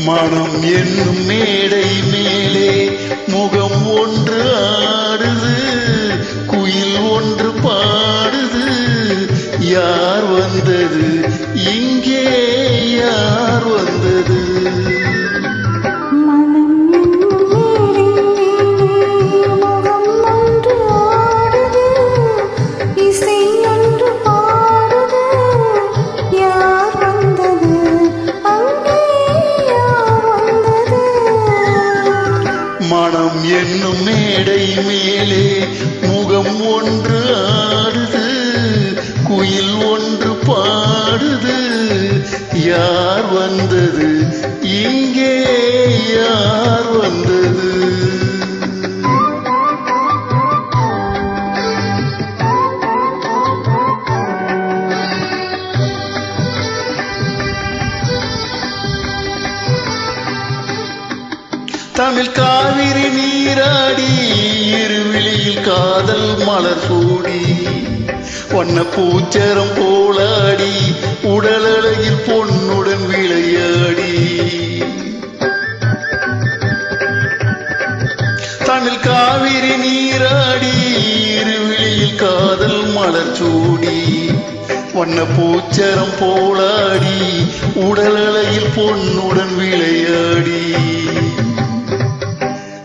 மனம் என்னும் மேடை மேலே முகம் ஒன்று ஆடுது, குயில் ஒன்று பாடுது. யார் வந்தது இங்கே, யார் வந்தது? மனம் என்னும் மேடை மேலே முகம் ஒன்று ஆடுது, குயில் ஒன்று பாடுது. யார் வந்தது இங்கே, யார் வந்தது? தமிழ் காவிரி நீராடி, இருவிழியில் காதல் மலர் சூடி, வண்ண பூச்சரம் போலாடி, உடல் அழகில் பொன்னுடன் விளையாடி. தமிழ் காவிரி நீராடி, இருவிழியில் காதல் மலர் சூடி, வண்ண பூச்சரம் போலாடி, உடல் அழகில் பொன்னுடன் விளையாடி.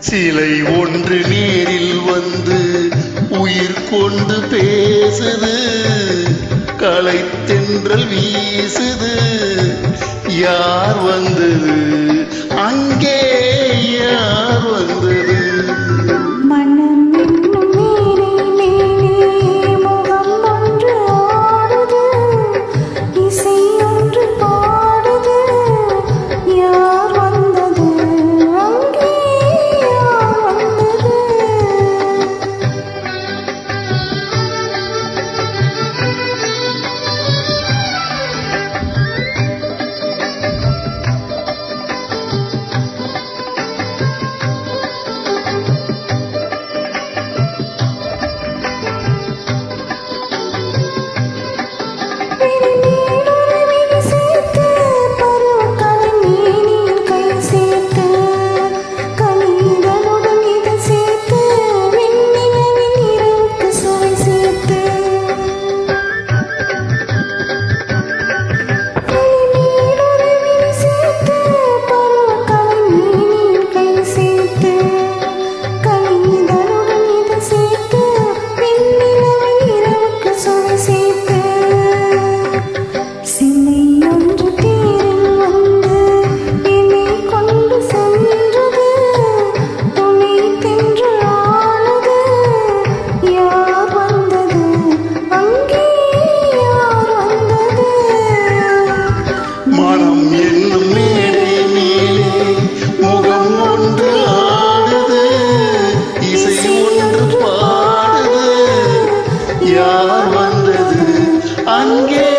சிலை ஒன்று நேரில் வந்து உயிர் கொண்டு பேசுது, கலைத்தென்றல் வீசுது. யார் வந்தது அங்கே, யார் வந்தது? மனம் என்னும் மேடை மேலே முகம் ஒன்று ஆடுது, இசை ஒன்று பாடுது. யார் வந்தது அங்கே?